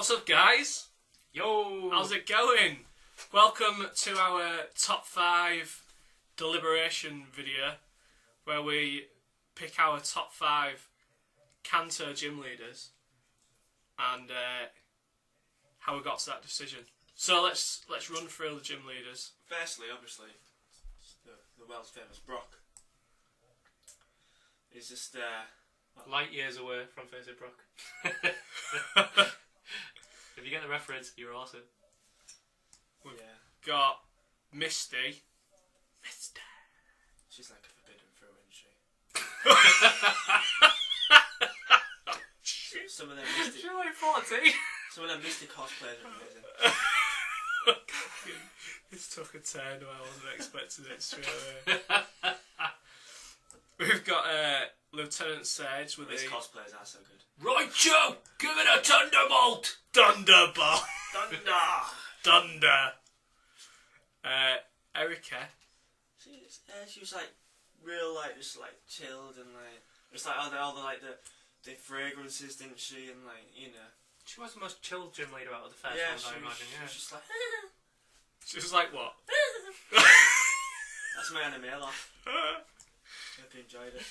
What's up, guys? Yo! How's it going? Welcome to our top 5 deliberation video, where we pick our top 5 kanto gym leaders and how we got to that decision. So let's run through the gym leaders. Firstly, obviously, the world's famous Brock. He's just light years away from facing Brock. If you get the reference, you're awesome. We've got Misty. She's like a forbidden fruit, isn't she? Some of them Mystic. She's like 14. Some of them Mystic cosplayers are amazing. This took a turn I wasn't expecting it straight away. We've got Lieutenant Surge with His cosplayers are so good. Right, Joe! Give it a thunderbolt! Thunderbolt! Thunder! Erica. She was like real, like just like chilled and like just like all the like the fragrances, didn't she? And like She was the most chilled gym leader out of the first ones, I imagine. She was just like. She was like what? That's my anime laugh. Hope you enjoyed it.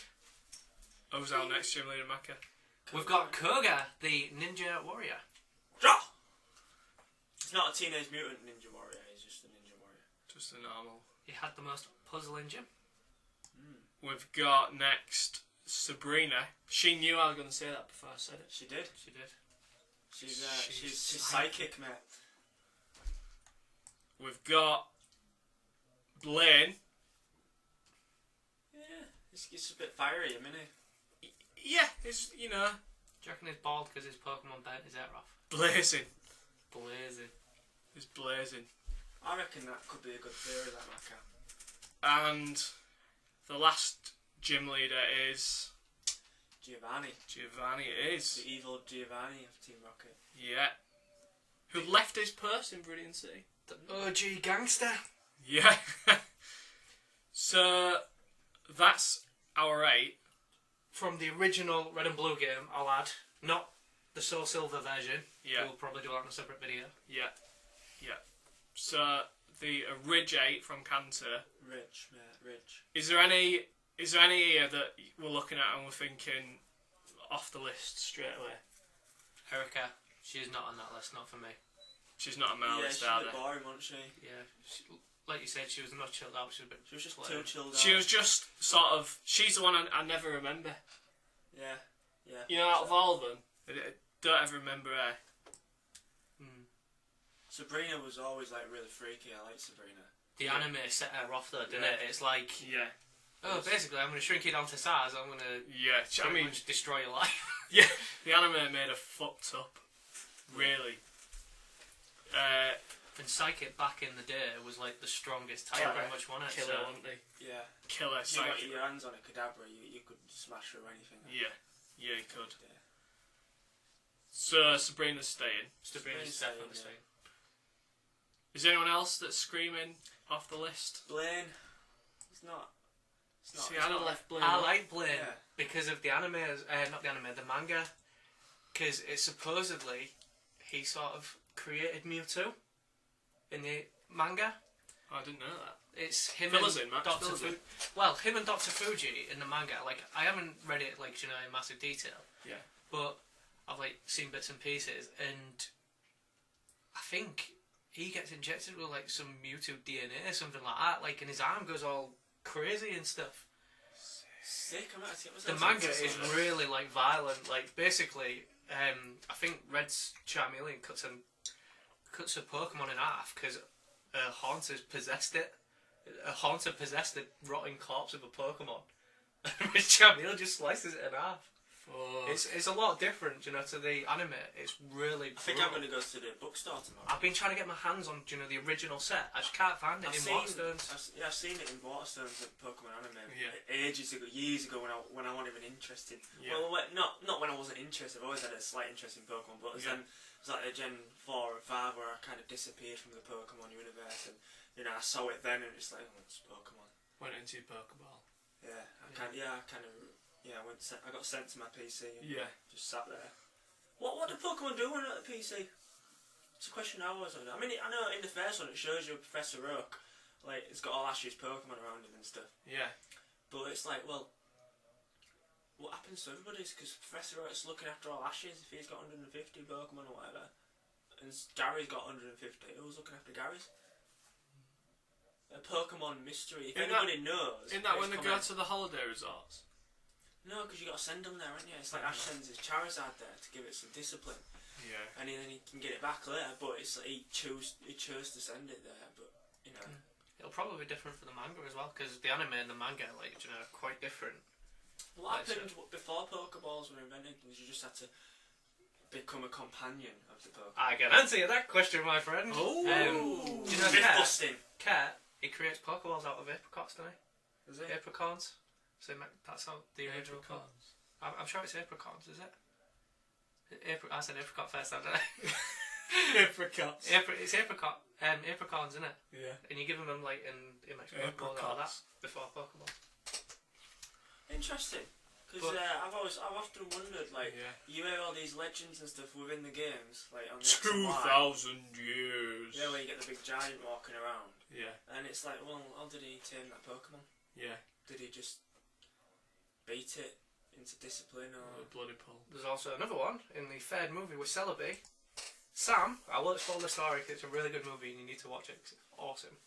Who's our next gym leader, Maka? We've got Koga, the ninja warrior. He's not a teenage mutant ninja warrior, he's just a ninja warrior. Just a normal. He had the most puzzling gym. We've got next Sabrina. She knew I was going to say that before I said it. She did. She did. She's psychic, mate. We've got Blaine. Yeah, he's a bit fiery, isn't he? Yeah, it's, you know. Do you reckon he's bald because his Pokemon burnt his hair off? Blazing. Blazing. He's blazing. I reckon that could be a good theory, that Maka. And the last gym leader is Giovanni. Giovanni. It is. The evil Giovanni of Team Rocket. Yeah. Who left his purse in Brilliant City. The OG gangster. Yeah. So that's our 8. From the original Red and Blue game, I'll add. Not the Soul Silver version. Yeah. We'll probably do that in a separate video. Yeah. Yeah. So the Ridge 8 from Kanto. Rich, mate, rich. Is there any here that we're looking at and we're thinking off the list straight away? Erica, she's not on that list, not for me. She's not a male list, she's a bit boring, wasn't she? Yeah, like you said, she was not chilled out. She was just too chilled out. She was just sort of. She's the one I never remember. Yeah. You know, out of all of them, I don't ever remember her. Sabrina was always like really freaky. I like Sabrina. The anime set her off though, didn't it? It's like, basically, I'm going to shrink you down to size. I'm going to, I mean, destroy your life. Yeah, the anime made her fucked up. Really. And Psychic back in the day was like the strongest type, pretty much, wasn't it? Killer, wasn't they? Yeah. Killer, Psychic. You got your hands on a Kadabra, you could smash through anything. Yeah, you could. Yeah. So Sabrina's staying. Sabrina's definitely staying. Is there anyone else that's screaming off the list? Blaine. It's not. See, I don't left Blaine. I like Blaine because of the anime, not the anime, the manga. Because it's supposedly he sort of created Mewtwo in the manga. I didn't know that. It's him Fill us and in, Max, Dr. fill us in. Well, him and Dr. Fuji in the manga. Like, I haven't read it like in massive detail. Yeah. But I've like seen bits and pieces, and I think he gets injected with like some Mewtwo DNA or something like that. Like, and his arm goes all crazy and stuff. Sick. The manga is really like violent. Like, basically, I think Red's Charmeleon cuts a Pokemon in half because a Haunter's possessed it. A Haunter possessed the rotting corpse of a Pokemon. And Red's Charmeleon just slices it in half. It's a lot different, to the anime. It's really brutal. I think I'm going to go to the bookstore tomorrow. I've been trying to get my hands on, the original set. I just can't find it in Waterstones. I've seen it in Waterstones, the Pokemon anime. Yeah. Ages ago, years ago, when I wasn't even interested. Yeah. Well, not when I wasn't interested. I've always had a slight interest in Pokemon, but it was like a Gen 4 or 5 where I kind of disappeared from the Pokemon universe, and I saw it then, and it's like, oh, it's Pokemon. Went into Pokeball. Yeah, I got sent to my PC and just sat there. What do Pokemon do on a PC? It's a question I always wonder. I mean, I know in the first one it shows you Professor Oak, like it's got all Ash's Pokemon around him and stuff. Yeah. But it's like, well, what happens to everybody's? Because Professor Oak's looking after all Ash's if he's got 150 Pokemon or whatever, and Gary's got 150. Who's looking after Gary's? A Pokemon mystery. If anybody knows, isn't that when they go to the holiday resorts? No, because you got to send them there, haven't you? It's like Ash sends his Charizard there to give it some discipline. Yeah. And then he can get it back later, but it's like he chose to send it there. But you know, it'll probably be different for the manga as well, because the anime and the manga, like, you know, are quite different. What happened before Pokeballs were invented was you just had to become a companion of the Pokemon. I can answer that question, my friend. Oh, do you know Cat? He creates Pokeballs out of apricots, doesn't he? Is it? Apricorns. So that's how the original. I'm sure it's apricorns, is it? I said apricot first, didn't I? Apricots. It's apricot. Apricorns, isn't it? Yeah. And you give them like in Max Pokeball or that before Pokeball. Interesting, because I've often wondered, like, you hear all these legends and stuff within the games, like on the 2,000 years. Yeah, where you get the big giant walking around. Yeah. And it's like, well, how did he tame that Pokemon? Yeah. Did he just beat it into discipline or bloody pull? There's also another one in the third movie with Celebi. Sam, I won't spoil the story because it's a really good movie and you need to watch it because it's awesome.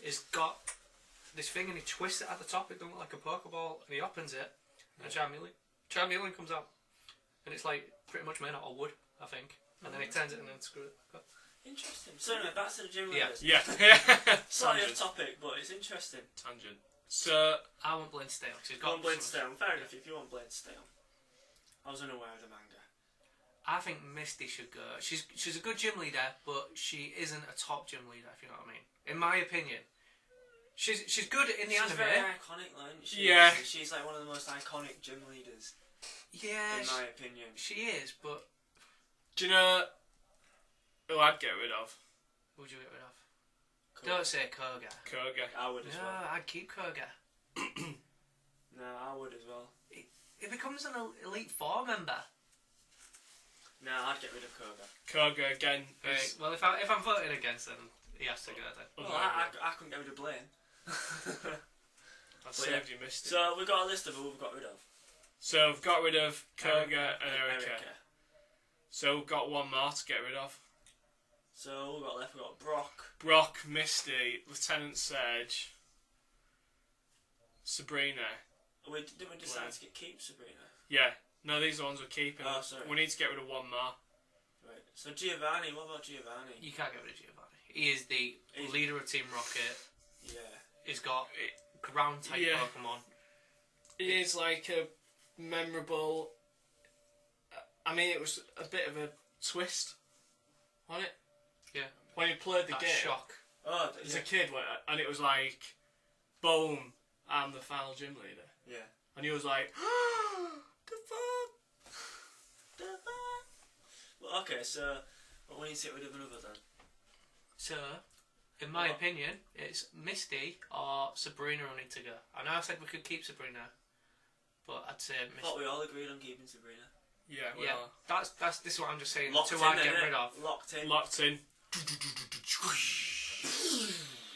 He's got this thing and he twists it at the top, it doesn't look like a Pokeball, and he opens it, and Charmeleon comes out. And it's like pretty much made out of wood, I think. And then he turns it and then screws it back up. Interesting. So anyway, back to the Gym Leaders. Yeah. Slightly off topic, but it's interesting. Tangent. So I want Blade Stale. Fair enough, if you want Blade Stale. I was unaware of the manga. I think Misty should go. She's a good gym leader, but she isn't a top gym leader, if you know what I mean. In my opinion. She's good in the anime. She's very iconic, though, isn't she? Yeah. She's like one of the most iconic gym leaders. Yeah. In my opinion. She is, but... Do you know who I'd get rid of? Who would you get rid of? Don't say Koga. I would as well. No, I'd keep Koga. No, I would as well. It becomes an Elite Four member. No, I'd get rid of Koga. Koga again. Right. Well, if I'm voting against him, he has to go then. Well, I couldn't get rid of Blaine. I saved you, Misty. So we've got a list of who we've got rid of. So we've got rid of Koga and Erica. So we've got one more to get rid of. So we've got left. We've got Brock, Misty, Lieutenant Surge, Sabrina. Did we decide to keep Sabrina? Yeah. No, these are the ones we're keeping. Oh, sorry. We need to get rid of one more. Right. So Giovanni, what about Giovanni? You can't get rid of Giovanni. He is the leader of Team Rocket. Yeah. He's got ground type Pokemon. It is like a memorable. I mean, it was a bit of a twist, wasn't it? Yeah. When he played the game. Shock. Oh, as a kid, and it was like, boom, I'm the final gym leader. Yeah. And he was like, the fuck? Well, okay, so we need to get rid of another then. So, in my opinion, it's Misty or Sabrina who need to go. I know I said we could keep Sabrina, but I'd say Misty. I thought we all agreed on keeping Sabrina. Yeah, we are. This is what I'm just saying. Locked two in, I'd get rid of. Locked in.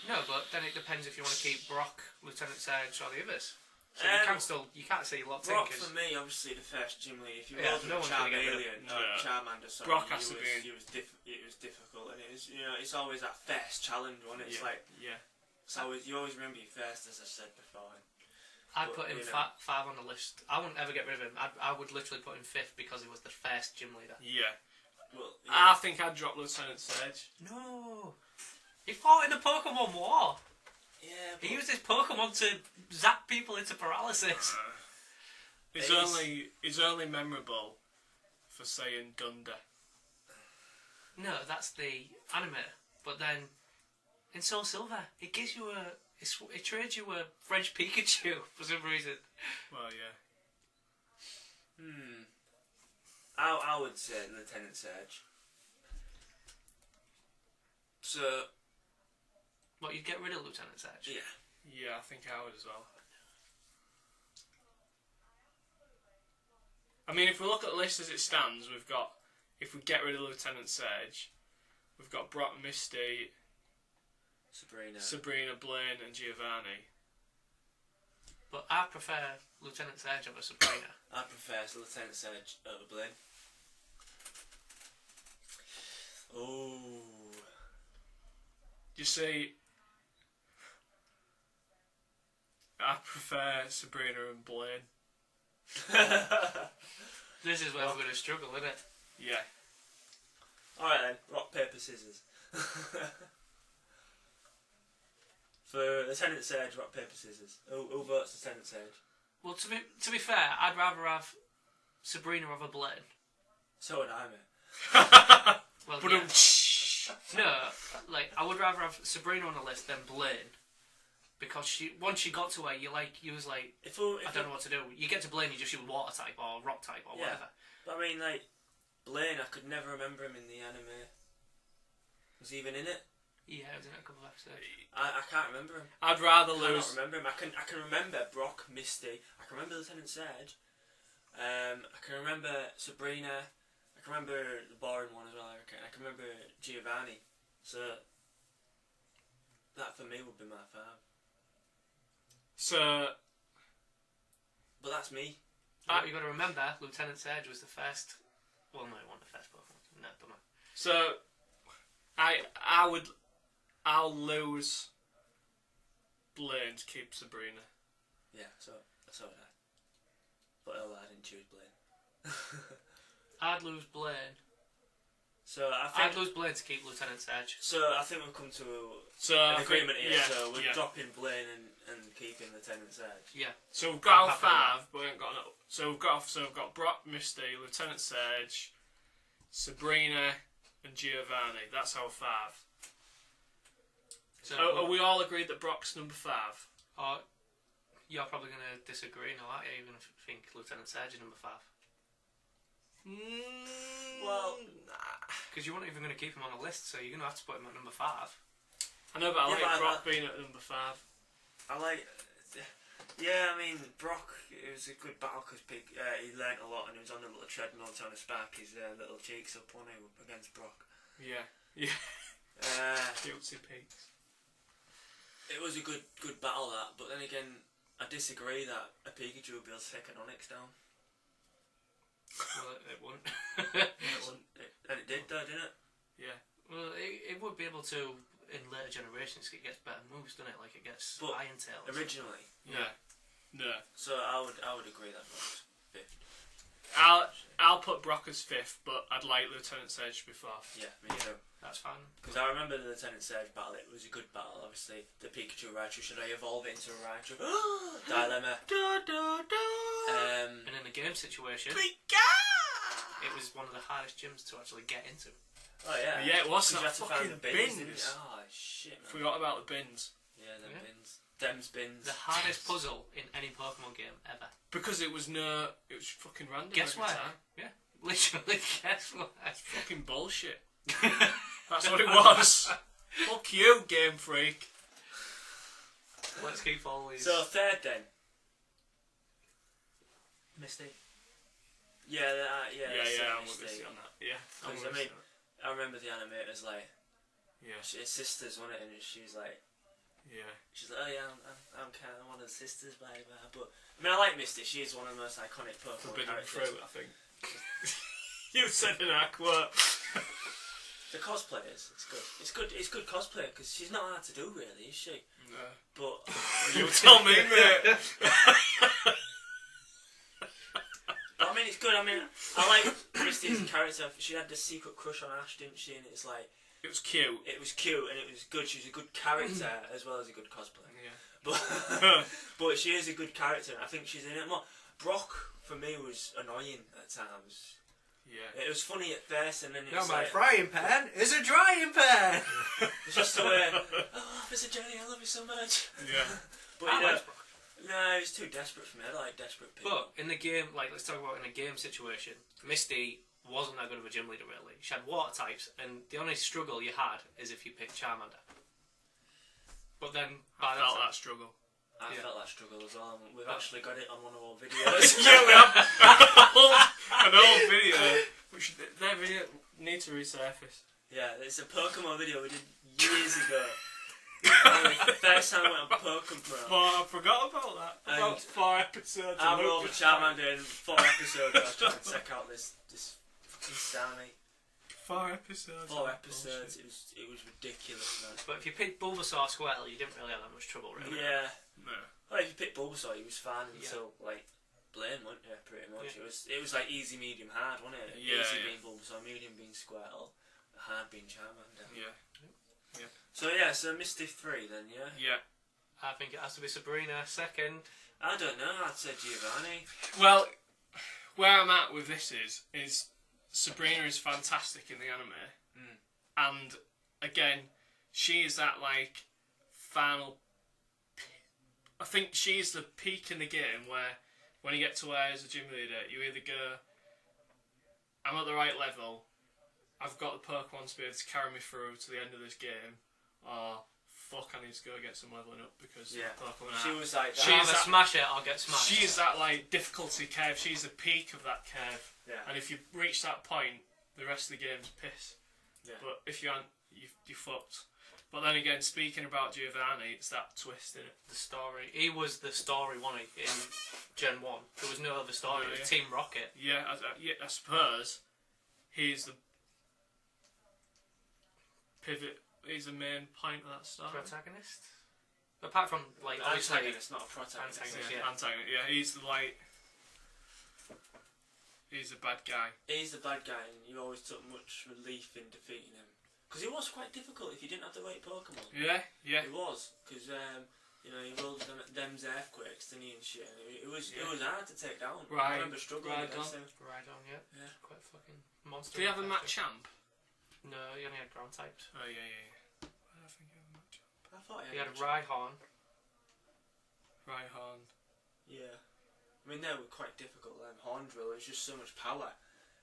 No, but then it depends if you want to keep Brock, Lieutenant Surge, or the others. So you can't say locked Brock in. For me, obviously the first gym leader. If you no one's gonna get rid of Charmander, sorry, Brock has to be in. It was difficult, and it was it's always that first challenge one. It's like it's always you always remember your first, as I said before. I'd put him 5 on the list. I wouldn't ever get rid of him. I would literally put him 5th because he was the first gym leader. Yeah. Well, I think I'd drop Lieutenant Surge. No. He fought in the Pokemon War. Yeah. He used his Pokemon to zap people into paralysis. It's only memorable for saying Dunder. No, that's the anime. But then in Soul Silver, it gives you it trades you a French Pikachu for some reason. Well, yeah. I would say Lieutenant Surge. So. What, you'd get rid of Lieutenant Surge? Yeah. Yeah, I think I would as well. I mean, if we look at the list as it stands, we've got if we get rid of Lieutenant Surge, we've got Brock, Misty, Sabrina, Blaine, and Giovanni. But I prefer Lieutenant Surge over Sabrina. I prefer Lieutenant Surge over Blaine. Oh. You see, I prefer Sabrina and Blaine. This is where we're going to struggle, isn't it? Yeah. Alright then, rock, paper, scissors. For Lieutenant Surge, rock, paper, scissors. Who votes Lieutenant Surge? Well, to be fair, I'd rather have Sabrina over Blaine. So would I, mate. Well, But yeah. No, like, I would rather have Sabrina on the list than Blaine. Because once you got to her, you was like, I don't know what to do. You get to Blaine, you just use water type or rock type or whatever. But I mean, like, Blaine, I could never remember him in the anime. Was he even in it? Yeah, it was in a couple of episodes. I can't remember him. I'd rather I lose. can't remember him. I can remember Brock, Misty. I can remember Lieutenant Surge. I can remember Sabrina. I can remember the boring one as well. I can remember Giovanni. So that for me would be my fave. So, But that's me. You got to remember, Lieutenant Surge was the first. Well, no, it wasn't the first Pokemon. No, but no. so I'll lose Blaine to keep Sabrina. Yeah, so would I. But I didn't choose Blaine. I'd lose Blaine. So I'd lose Blaine to keep Lieutenant Surge. So I think we've come to an agreement here. Yeah, So we're dropping Blaine and keeping Lieutenant Surge. Yeah. So we've got our five, but we ain't got enough. So we've got Brock, Misty, Lieutenant Surge, Sabrina, and Giovanni. That's our five. So are we all agreed that Brock's number 5? You're probably going to disagree now, aren't you? You're going to think Lieutenant Surge is number 5. Well, because you weren't even going to keep him on the list, so you're going to have to put him at number 5. I know, but I like Brock being at number 5. I like. Yeah, I mean, Brock, it was a good battle because he learnt a lot and he was on a little treadmill trying to spark his little cheeks up on him against Brock. Yeah. Guilty peaks. It was a good battle, that, but then again, I disagree that a Pikachu would be able to take an Onix down. Well, it wouldn't. And it did though, didn't it? Yeah. Well, it would be able to, in later generations, it gets better moves, doesn't it? Like it gets Iron Tails. Originally. Yeah. No. So I would agree that Brock's 5th. I'll put Brock as 5th, but I'd like Lieutenant Surge to be 4th. Yeah, me too. That's fine. Because I remember the Lieutenant Surge battle, it was a good battle, obviously. The Pikachu Raichu, should I evolve it into a Raichu? Dilemma. And in a game situation, it was one of the hardest gyms to actually get into. Oh yeah. Yeah, it was. You had to find the bins. bins. Oh shit, man. Forgot about the bins. Yeah, bins. Them's bins. The hardest puzzle in any Pokemon game ever. Because it was fucking random. Guess every what? time. Yeah, literally. Guess what? It's fucking bullshit. That's what it was. Fuck you, Game Freak. Let's keep all these. So 3rd then. Misty. Yeah, I'm with Misty on that. Yeah. Because I remember the animators like. Yeah. His sisters won it, and she's like. Yeah. She's like, oh yeah, I'm kind of one of the sisters, blah blah. But I mean, I like Misty. She's one of the most iconic Pokemon Forbidden characters. fruit, I think. You said in our quote. The cosplayers, it's good. It's good cosplay because she's not hard to do, really, is she? No. But You tell me, mate. I mean, it's good. I mean, I like Misty as a character. She had this secret crush on Ash, didn't she? And it's like It was cute. it was cute and it was good. She's a good character as well as a good cosplay. Yeah. But she is a good character. And I think she's in it more. Brock for me was annoying at times. Yeah. It was funny at first, and then it No, was my like, frying pan is a drying pan. it's just the way. Oh, Officer Jenny, I love you so much. Yeah. But you know, no, he was too desperate for me. I like desperate people. But in the game, like let's talk about in a game situation, Misty wasn't that good of a gym leader really. She had water types, and the only struggle you had is if you picked Charmander. But then I felt that struggle. I Yeah. felt that struggle as well. And we've actually got it on one of our videos. Yeah, we have an old video Which they really need to resurface. Yeah, it's a Pokemon video we did years ago. The first time I went on Pokemon. Oh, I forgot about that. About 4 episodes. I'm over Charmander in 4 episodes. I was trying to check out this fucking Sammy. 4 episodes. 4 episodes. It was ridiculous, man. But if you picked Bulbasaur Squirtle, you didn't really have that much trouble, really. Yeah. No. Well, if you picked Bulbasaur, he was fine until like Blaine, wasn't it? Pretty much. Yeah. It was like easy, medium, hard, wasn't it? Yeah, easy yeah. being Bulbasaur, medium being Squirtle, hard being Charmander. Yeah. So Misty 3 then, yeah? Yeah. I think it has to be Sabrina second. I don't know, I'd say Giovanni. Well, where I'm at with this is Sabrina is fantastic in the anime, and again, she is that like final. I think she's the peak in the game where when you get to where as a gym leader, you either go, I'm at the right level, I've got the Pokemon to be able to carry me through to the end of this game, or fuck, I need to go get some leveling up because the Pokemon She was like that. She's either smash it or get smashed. She's that like difficulty curve. She's the peak of that curve. Yeah. And if you reach that point, the rest of the game's piss. Yeah. But if you aren't, you fucked. But then again, speaking about Giovanni, it's that twist in it. The story. He was the story one in Gen 1. There was no other story. It was Team Rocket. Yeah, I suppose he's the pivot. He's the main point of that story. Protagonist? Apart from, like, obviously... Antagonist, not a protagonist. Antagonist, yeah. He's the, like... He's the bad guy. He's the bad guy, and you always took much relief in defeating him. Because it was quite difficult if you didn't have the right Pokemon. Yeah. It was, because, you know, he rolled them's earthquakes, didn't he, and shit. And it was hard to take down. I remember struggling against him. Rhydon, yeah. Quite fucking monster. Do you have a match champ? No, he only had ground types. Oh, yeah. Why do I think you have a match champ? I thought He had a Rhyhorn. Rhyhorn. Yeah. I mean, they were quite difficult. Hornbill, it's just so much power.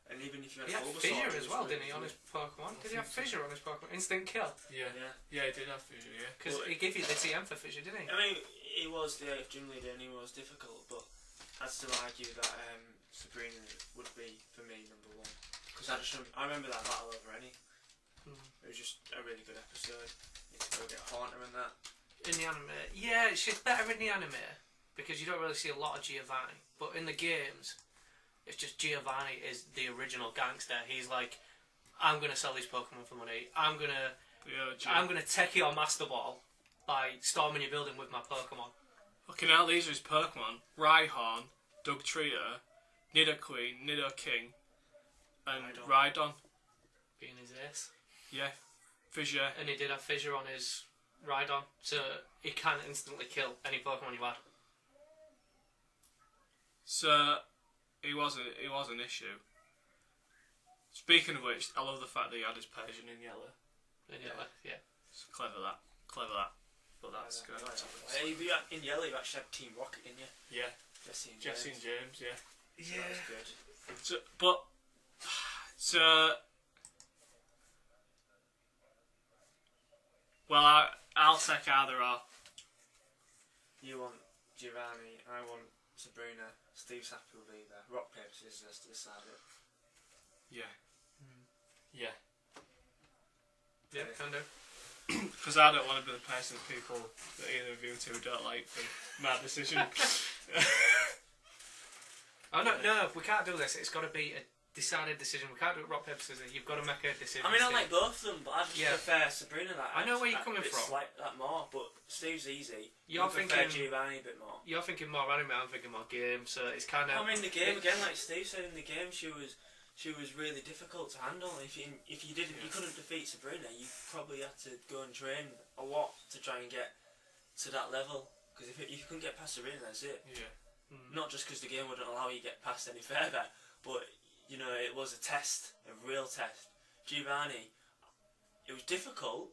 And even if you had He had Bulbasaur, Fissure it as was well, really didn't he, on his good. Pokemon? Did he have Fissure on his Pokemon? Instant kill. Yeah, he did have Fissure, yeah. Because he gave you the TM for Fissure, didn't he? I mean, he was the 8th gym leader and he was difficult, but I'd still argue that Sabrina would be, for me, number 1. Because I remember that battle over any. It was just a really good episode. You had to go get Haunter and that. In the anime, yeah, she's better in the anime because you don't really see a lot of Giovanni. But in the games, it's just Giovanni is the original gangster. He's like, I'm gonna sell these Pokemon for money. I'm gonna take your Master Ball by storming your building with my Pokemon. Okay, now these are his Pokemon: Rhyhorn, Dugtrio, Nidoqueen, Nidoking, and Rhydon. Being his ace. Yeah, Fissure. And he did have Fissure on his Rhydon, so he can instantly kill any Pokemon you had. So he was an issue. Speaking of which, I love the fact that he had his Persian in yellow. Yeah. It's clever that. But that's good. In yellow, you actually had Team Rocket, didn't you? Yeah. Jesse and James, yeah. So that was good. Well, I'll take either or. You want Giovanni, I want Sabrina, Steve's happy with either. Rock, paper, scissors to decide it. Yeah. Yeah, can do. Because I don't want to be the person that people that either of you two don't like for my decision. Oh no, we can't do this. It's got to be a decided decision. We can't do it rock, paper, scissors. You've got to make a decision. I mean, I like both of them, but I just prefer Sabrina. I know where you're coming from. Like that more, but Steve's easy. You're thinking Giovanni a bit more. You're thinking more anime. I'm thinking more game. So it's kind of. I mean, the game again, like Steve said in the game, she was really difficult to handle. If you couldn't defeat Sabrina, you probably had to go and train a lot to try and get to that level. Because if you couldn't get past Sabrina, that's it. Yeah. Not just because the game wouldn't allow you to get past any further, but you know it was a test, a real test. Giovanni, it was difficult,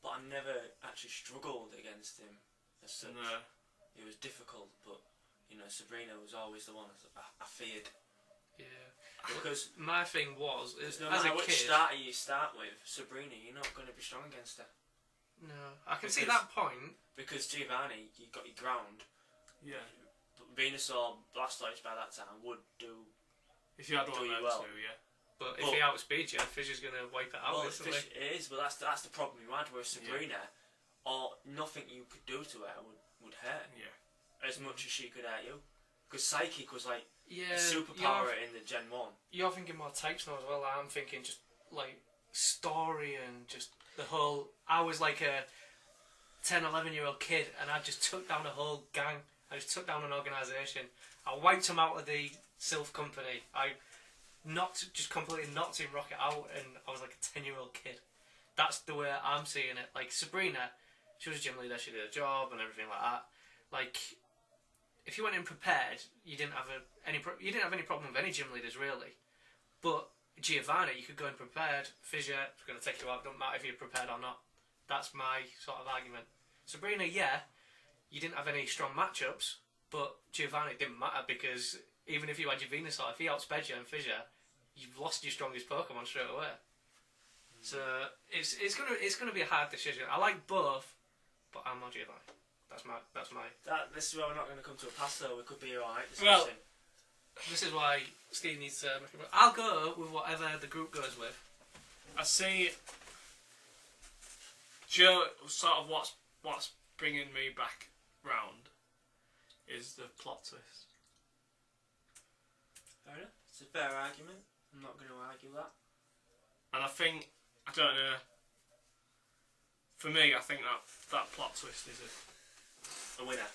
but I never actually struggled against him as such. No. It was difficult, but you know Sabrina was always the one I feared. Yeah. Because my thing was, no as matter a which kid, starter you start with, Sabrina, you're not going to be strong against her. No, I can see that point. Because Giovanni, you got your ground. Yeah. Venusaur, Blastoise by that time would do. If you had one of them well. two, yeah. But if he outspeeds you, Fisher's going to wipe it out. Well, it is, but that's the problem you had with Sabrina. Or nothing you could do to her would hurt. Yeah. As much as she could hurt you. Because Psychic was like Yeah, a superpower in the Gen 1. You're thinking more types now as well. I'm thinking just like story and just the whole. I was like a 10, 11-year-old kid, and I just took down a whole gang. I just took down an organisation. I wiped them out of the Sylph Company. I completely knocked Team Rocket out, and I was like a 10-year-old kid. That's the way I'm seeing it. Like Sabrina, she was a gym leader. She did a job and everything like that. Like, if you went in prepared, you didn't have any problem with any gym leaders really. But Giovanni, you could go in prepared. Fissure is going to take you out. Don't matter if you're prepared or not. That's my sort of argument. Sabrina, yeah, you didn't have any strong matchups, but Giovanni didn't matter because even if you had your Venusaur, if he outsped you and Fissure, you've lost your strongest Pokemon straight away. So it's gonna be a hard decision. I like both, but I'm not Giovanni. That's my. This is where we're not going to come to a pass though. We could be alright. Well, this is why Steve needs to make it. I'll go with whatever the group goes with. I see. Joe, sort of what's bringing me back round is the plot twist. Fair enough. It's a fair argument. I'm not going to argue that. And I think, I don't know, for me, I think that plot twist is a winner.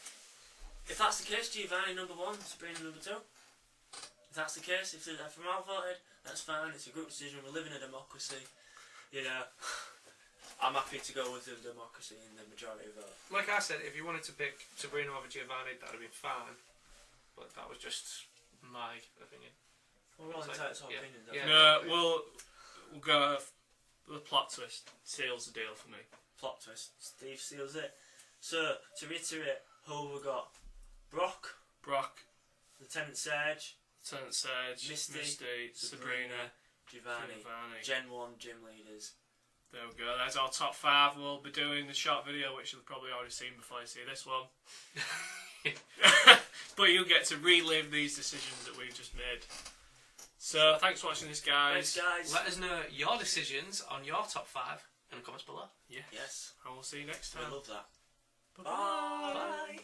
If that's the case, Giovanni number 1, Sabrina number 2. If that's the case, if I'm outvoted, that's fine. It's a group decision. We live in a democracy. You know, I'm happy to go with the democracy and the majority vote. Like I said, if you wanted to pick Sabrina over Giovanni, that would have been fine. But that was just my opinion. We're all entitled to opinions. Yeah. No, we'll go. The plot twist seals the deal for me. Plot twist. Steve seals it. So to reiterate, who we got? Brock, Lieutenant Surge, Misty, Sabrina, Giovanni. Gen 1 gym leaders. There we go. There's our top 5. We'll be doing the short video, which you've probably already seen before you see this one. But you'll get to relive these decisions that we've just made. So, thanks for watching this, guys. Thanks, guys. Let us know your decisions on your top 5 in the comments below. Yeah. Yes. And we'll see you next time. I love that. Bye. Bye.